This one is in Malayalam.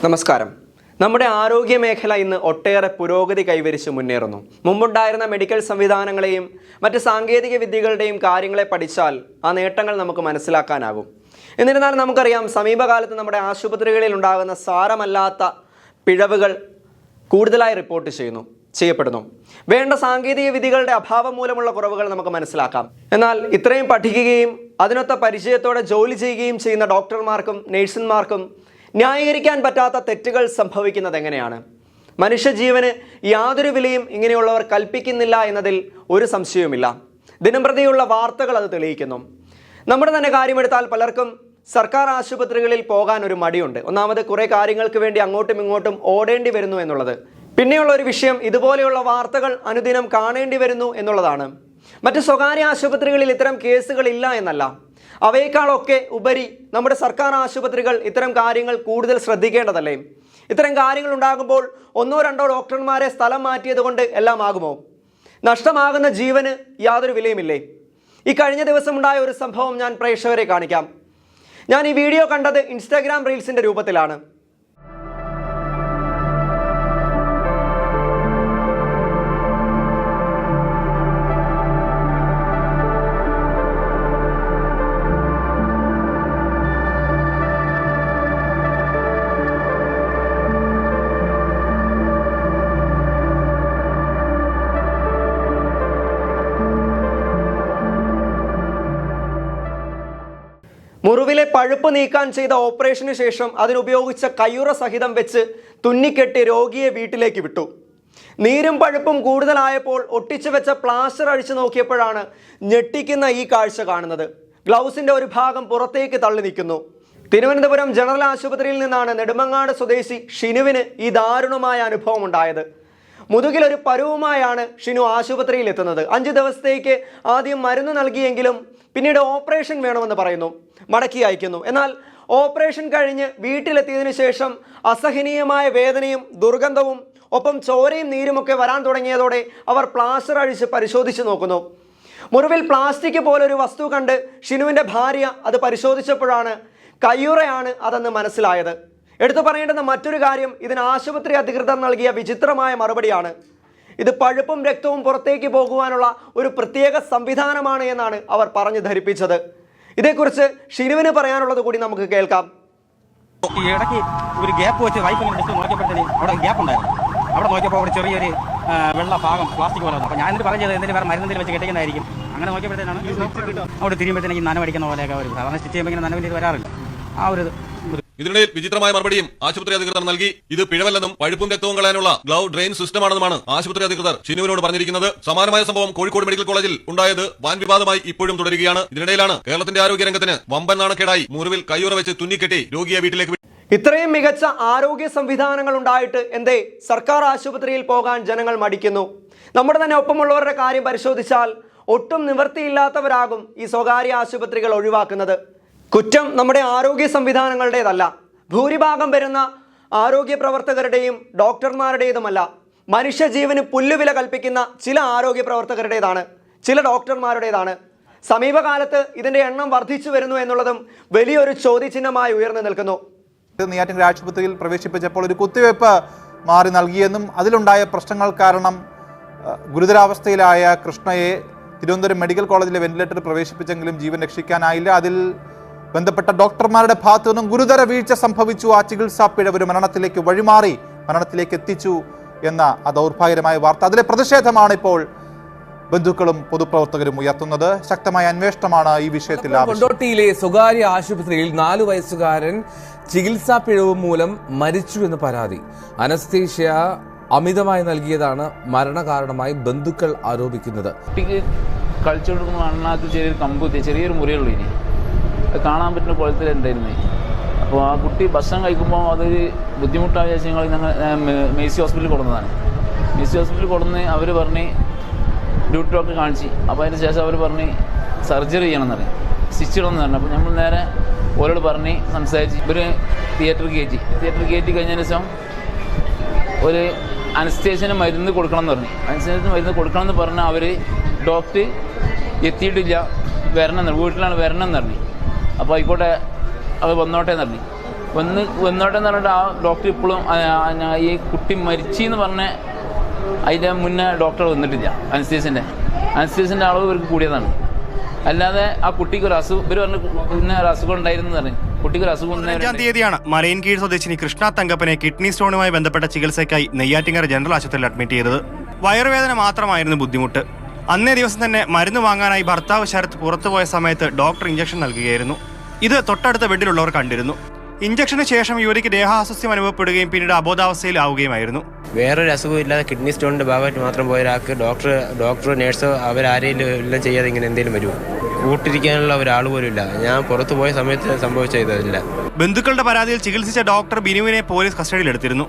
നമസ്കാരം. നമ്മുടെ ആരോഗ്യ മേഖല ഇന്ന് ഒട്ടേറെ പുരോഗതി കൈവരിച്ച് മുന്നേറുന്നു. മുമ്പുണ്ടായിരുന്ന മെഡിക്കൽ സംവിധാനങ്ങളെയും മറ്റ് സാങ്കേതിക വിദ്യകളുടെയും കാര്യങ്ങളെ പഠിച്ചാൽ ആ നേട്ടങ്ങൾ നമുക്ക് മനസ്സിലാക്കാനാകും. എന്നിരുന്നാൽ നമുക്കറിയാം, സമീപകാലത്ത് നമ്മുടെ ആശുപത്രികളിൽ ഉണ്ടാകുന്ന സാരമല്ലാത്ത പിഴവുകൾ കൂടുതലായി റിപ്പോർട്ട് ചെയ്യപ്പെടുന്നു. വേണ്ട സാങ്കേതിക വിദ്യകളുടെ അഭാവം മൂലമുള്ള കുറവുകൾ നമുക്ക് മനസ്സിലാക്കാം. എന്നാൽ ഇത്രയും പഠിക്കുകയും അതിനൊത്ത പരിചയത്തോടെ ജോലി ചെയ്യുകയും ചെയ്യുന്ന ഡോക്ടർമാർക്കും നഴ്സുമാർക്കും ന്യായീകരിക്കാൻ പറ്റാത്ത തെറ്റുകൾ സംഭവിക്കുന്നത് എങ്ങനെയാണ്? മനുഷ്യജീവന് യാതൊരു വിലയും ഇങ്ങനെയുള്ളവർ കൽപ്പിക്കുന്നില്ല എന്നതിൽ ഒരു സംശയവുമില്ല. ദിനംപ്രതിയുള്ള വാർത്തകൾ അത് തെളിയിക്കുന്നു. നമ്മുടെ തന്നെ കാര്യമെടുത്താൽ പലർക്കും സർക്കാർ ആശുപത്രികളിൽ പോകാൻ ഒരു മടിയുണ്ട്. ഒന്നാമത്, കുറേ കാര്യങ്ങൾക്ക് വേണ്ടി അങ്ങോട്ടും ഇങ്ങോട്ടും ഓടേണ്ടി വരുന്നു എന്നുള്ളത്. പിന്നെയുള്ള ഒരു വിഷയം, ഇതുപോലെയുള്ള വാർത്തകൾ അനുദിനം കാണേണ്ടി വരുന്നു എന്നുള്ളതാണ്. മറ്റ് സ്വകാര്യ ആശുപത്രികളിൽ ഇത്തരം കേസുകൾ ഇല്ല എന്നല്ല, അവയേക്കാളൊക്കെ ഉപരി നമ്മുടെ സർക്കാർ ആശുപത്രികൾ ഇത്തരം കാര്യങ്ങൾ കൂടുതൽ ശ്രദ്ധിക്കേണ്ടതല്ലേ? ഇത്തരം കാര്യങ്ങൾ ഉണ്ടാകുമ്പോൾ ഒന്നോ രണ്ടോ ഡോക്ടർമാരെ സ്ഥലം മാറ്റിയത് കൊണ്ട് എല്ലാം ആകുമോ? നഷ്ടമാകുന്ന ജീവന് യാതൊരു വിലയുമില്ലേ? ഈ കഴിഞ്ഞ ദിവസം ഉണ്ടായ ഒരു സംഭവം ഞാൻ പ്രേക്ഷകരെ കാണിക്കാം. ഞാൻ ഈ വീഡിയോ കണ്ടത് ഇൻസ്റ്റാഗ്രാം റീൽസിൻ്റെ രൂപത്തിലാണ്. മുറിവിലെ പഴുപ്പ് നീക്കാൻ ചെയ്ത ഓപ്പറേഷന് ശേഷം അതിനുപയോഗിച്ച കയ്യുറ സഹിതം വെച്ച് തുന്നിക്കെട്ടി രോഗിയെ വീട്ടിലേക്ക് വിട്ടു. നീരും പഴുപ്പും കൂടുതലായപ്പോൾ ഒട്ടിച്ചു വെച്ച പ്ലാസ്റ്റർ അഴിച്ചു നോക്കിയപ്പോഴാണ് ഞെട്ടിക്കുന്ന ഈ കാഴ്ച കാണുന്നത്. ഗ്ലൗസിൻ്റെ ഒരു ഭാഗം പുറത്തേക്ക് തള്ളി നിൽക്കുന്നു. തിരുവനന്തപുരം ജനറൽ ആശുപത്രിയിൽ നിന്നാണ് നെടുമങ്ങാട് സ്വദേശി ഷിനുവിന് ഈ ദാരുണമായ അനുഭവം ഉണ്ടായത്. മുതുകിലൊരു പരുവുമായാണ് ഷിനു ആശുപത്രിയിൽ എത്തുന്നത്. 5 ദിവസത്തേക്ക് ആദ്യം മരുന്ന് നൽകിയെങ്കിലും പിന്നീട് ഓപ്പറേഷൻ വേണമെന്ന് പറയുന്നു, മടക്കി അയക്കുന്നു. എന്നാൽ ഓപ്പറേഷൻ കഴിഞ്ഞ് വീട്ടിലെത്തിയതിനു ശേഷം അസഹനീയമായ വേദനയും ദുർഗന്ധവും ഒപ്പം ചോരയും നീരുമൊക്കെ വരാൻ തുടങ്ങിയതോടെ അവർ പ്ലാസ്റ്റർ അഴിച്ച് പരിശോധിച്ച് നോക്കുന്നു. മുറിവിൽ പ്ലാസ്റ്റിക് പോലൊരു വസ്തു കണ്ട് ഷിനുവിൻ്റെ ഭാര്യ അത് പരിശോധിച്ചപ്പോഴാണ് കയ്യുറയാണ് അതെന്ന് മനസ്സിലായത്. എടുത്തു പറയേണ്ടുന്ന മറ്റൊരു കാര്യം, ഇതിന് ആശുപത്രി അധികൃതർ നൽകിയ വിചിത്രമായ മറുപടിയാണ്. ഇത് പഴുപ്പും രക്തവും പുറത്തേക്ക് പോകുവാനുള്ള ഒരു പ്രത്യേക സംവിധാനമാണ് എന്നാണ് അവർ പറഞ്ഞു ധരിപ്പിച്ചത്. ഇതേക്കുറിച്ച് ഷിനുവിന് പറയാനുള്ളത് കൂടി നമുക്ക് കേൾക്കാം. ഇടയ്ക്ക് ഒരു ഗ്യാപ്പ് വെച്ച് വൈഫിനെ നോക്കിയപ്പോഴത്തേന് അവിടെ ഗ്യാപ്പ് ഉണ്ടായിരുന്നു. അവിടെ നോക്കിയപ്പോൾ അവിടെ ചെറിയൊരു വെള്ള ഭാഗം പ്ലാസ്റ്റിക് പോലെ വന്നു. അപ്പോൾ ഞാനിത് പറഞ്ഞത് എന്തെങ്കിലും വേറെ മരുന്നെന്തെങ്കിലും വെച്ച് കെട്ടിക്കുന്നതായിരിക്കും. അങ്ങനെ നോക്കിയപ്പോഴത്തേനാണ് അവിടെ തിരിയുമ്പോഴത്തേക്ക് നനവടിക്കുന്ന പോലെയൊക്കെ ഒരു സാധാരണ സ്റ്റിച്ച് ചെയ്യുമ്പോൾ ഇങ്ങനെ നനവിൻ്റെ വരാറില്ല. ആ ഒരു ഇതിനിടയിൽ വിചിത്രമായ മറുപടിയും ആശുപത്രി അധികൃതർ നൽകി. ഇത് പിഴവല്ലെന്നും പഴുപ്പും രക്തവും കളയാനുള്ള ഗ്ലൗ ഡ്രെയിൻ സിസ്റ്റമാണെന്നുമാണ് ആശുപത്രി അധികൃതർ ഷിനുവിനോട് പറഞ്ഞിരിക്കുന്നത്. സമാനമായ സംഭവം കോഴിക്കോട് മെഡിക്കൽ കോളേജിൽ ഉണ്ടായത് വൻ വിവാദമായി ഇപ്പോഴും തുടരുകയാണ്. ഇതിനിടയിലാണ് കേരളത്തിന്റെ ആരോഗ്യരംഗത്തിന് വമ്പൻ നാണക്കേടായി മുറിവിൽ കയ്യുറ വെച്ച് തുന്നിക്കെട്ടി രോഗിയെ വീട്ടിലേക്ക്. ഇത്രയും മികച്ച ആരോഗ്യ സംവിധാനങ്ങൾ ഉണ്ടായിട്ട് എന്തേ സർക്കാർ ആശുപത്രിയിൽ പോകാൻ ജനങ്ങൾ മടിക്കുന്നു? നമ്മുടെ തന്നെ ഒപ്പമുള്ളവരുടെ കാര്യം പരിശോധിച്ചാൽ ഒട്ടും നിവൃത്തിയില്ലാത്തവരാകും ഈ സ്വകാര്യ ആശുപത്രികൾ ഒഴിവാക്കുന്നത്. കുറ്റം നമ്മുടെ ആരോഗ്യ സംവിധാനങ്ങളുടേതല്ല, ഭൂരിഭാഗം വരുന്ന ആരോഗ്യ പ്രവർത്തകരുടെയും ഡോക്ടർമാരുടേതുമല്ല. മനുഷ്യജീവന് പുല്ലുവില കൽപ്പിക്കുന്ന ചില ആരോഗ്യ പ്രവർത്തകരുടേതാണ്, ചില ഡോക്ടർമാരുടേതാണ്. സമീപകാലത്ത് ഇതിൻ്റെ എണ്ണം വർദ്ധിച്ചു വരുന്നു എന്നുള്ളതും വലിയൊരു ചോദ്യചിഹ്നമായി ഉയർന്നു നിൽക്കുന്നു. നെയ്യാറ്റിൻകര ആശുപത്രിയിൽ പ്രവേശിപ്പിച്ചപ്പോൾ ഒരു കുത്തിവയ്പ്പ് മാറി നൽകിയെന്നും അതിലുണ്ടായ പ്രശ്നങ്ങൾ കാരണം ഗുരുതരാവസ്ഥയിലായ കൃഷ്ണയെ തിരുവനന്തപുരം മെഡിക്കൽ കോളേജിലെ വെന്റിലേറ്ററിൽ പ്രവേശിപ്പിച്ചെങ്കിലും ജീവൻ രക്ഷിക്കാനായില്ല. അതിൽ ബന്ധപ്പെട്ട ഡോക്ടർമാരുടെ ഭാഗത്തു നിന്നും ഗുരുതര വീഴ്ച സംഭവിച്ചു. ആ ചികിത്സാ പിഴവ് ഒരു മരണത്തിലേക്ക് വഴിമാറി, മരണത്തിലേക്ക് എത്തിച്ചു എന്ന ദൗർഭാഗ്യകരമായ വാർത്ത. അതിലെ പ്രതിഷേധമാണ് ഇപ്പോൾ ബന്ധുക്കളും പൊതുപ്രവർത്തകരും ഉയർത്തുന്നത്. ശക്തമായ അന്വേഷണമാണ് ഈ വിഷയത്തിൽ. കൊണ്ടോട്ടിയിലെ സ്വകാര്യ ആശുപത്രിയിൽ 4 വയസ്സുകാരൻ ചികിത്സാ പിഴവ് മൂലം മരിച്ചു എന്ന് പരാതി. അനസ്തേഷ്യ അമിതമായി നൽകിയതാണ് മരണകാരണമായി ബന്ധുക്കൾ ആരോപിക്കുന്നത്. കളിച്ചു കൊടുക്കുന്ന മണ്ണാക്ക് ചെറിയൊരു കമ്പുത്തി ചെറിയൊരു മുറിയുള്ളൂ, ഇനി അത് കാണാൻ പറ്റുന്ന കുളത്തിലുണ്ടായിരുന്നേ. അപ്പോൾ ആ കുട്ടി ഭക്ഷണം കഴിക്കുമ്പോൾ അതൊരു ബുദ്ധിമുട്ടായ ഞങ്ങൾ മേഴ്സി ഹോസ്പിറ്റലിൽ കൊടുന്നതാണ്. മേഴ്സി ഹോസ്പിറ്റലിൽ കൊടുന്ന് അവർ പറഞ്ഞ് ഡ്യൂട്ടി ഡോക്ടറെ കാണിച്ച്. അപ്പോൾ അതിന് ശേഷം അവർ പറഞ്ഞ് സർജറി ചെയ്യണമെന്ന് പറയും, സ്റ്റിച്ച് ഇടണമെന്ന് പറഞ്ഞു. അപ്പോൾ നമ്മൾ നേരെ ഓരോട് പറഞ്ഞ് സംസാരിച്ച് ഇവർ തിയേറ്ററിൽ കയറ്റി കഴിഞ്ഞതിന് ശേഷം ഒരു അനസ്തേഷ്യന് മരുന്ന് കൊടുക്കണം എന്ന് പറഞ്ഞു. അനസ്തേഷ്യന് മരുന്ന് കൊടുക്കണം എന്ന് പറഞ്ഞാൽ അവർ ഡോക്ടർ എത്തിയിട്ടില്ല, വരണം, വീട്ടിലാണ് വരണം എന്ന് പറഞ്ഞു. അപ്പോൾ ആയിക്കോട്ടെ അത് വന്നോട്ടെ എന്ന് പറഞ്ഞു. വന്നോട്ടെ എന്ന് പറഞ്ഞിട്ട് ആ ഡോക്ടർ ഇപ്പോഴും ഈ കുട്ടി മരിച്ചെന്ന് പറഞ്ഞ അതിൻ്റെ മുന്നേ ഡോക്ടർ വന്നിട്ടില്ല. അനസ്തീസിൻ്റെ അളവ് ഇവർക്ക് കൂടിയതാണ്. അല്ലാതെ ആ കുട്ടിക്ക് ഒരു അസുഖം ഇവർ പറഞ്ഞ് പിന്നെ ഒരു അസുഖം ഉണ്ടായിരുന്നു പറഞ്ഞു. കുട്ടിക്ക് ഒരു അസുഖം 5-ാം തീയതിയാണ് മലയൻകീഴ് സ്വദേശിനി കൃഷ്ണ തങ്കപ്പനെ കിഡ്നി സ്റ്റോണുമായി ബന്ധപ്പെട്ട ചികിത്സയ്ക്കായി നെയ്യാറ്റിങ്കര ജനറൽ ആശുപത്രിയിൽ അഡ്മിറ്റ് ചെയ്തത്. വയറുവേദന മാത്രമായിരുന്നു ബുദ്ധിമുട്ട്. അന്നേ ദിവസം തന്നെ മരുന്ന് വാങ്ങാനായി ഭർത്താവ് ശരത് പുറത്തുപോയ സമയത്ത് ഡോക്ടർ ഇഞ്ചക്ഷൻ നൽകുകയായിരുന്നു. ഇത് തൊട്ടടുത്ത ബെഡിലുള്ളവർ കണ്ടിരുന്നു. ഇഞ്ചക്ഷന് ശേഷം യുവതിക്ക് ദേഹാസ്വസ്ഥ്യം അനുഭവപ്പെടുകയും പിന്നീട് അബോധാവസ്ഥയിലാവുകയുമായിരുന്നു. വേറൊരു അസുഖം ഇല്ലാതെ കിഡ്നി സ്റ്റോണിൻ്റെ ഭാഗമായിട്ട് മാത്രം പോയ ഒരാൾക്ക് ഡോക്ടർ നേഴ്സോ അവരാരെയും എല്ലാം ചെയ്യാതെ ഇങ്ങനെ എന്തെങ്കിലും വരുമോ? കൂട്ടിരിക്കാനുള്ള ഒരാൾ പോലും ഇല്ല. ഞാൻ പുറത്തു പോയ സമയത്ത് സംഭവിച്ച ഇതല്ല. ബന്ധുക്കളുടെ പരാതിയിൽ ചികിത്സിച്ച ഡോക്ടർ ബിനുവിനെ പോലീസ് കസ്റ്റഡിയിലെടുത്തിരുന്നു.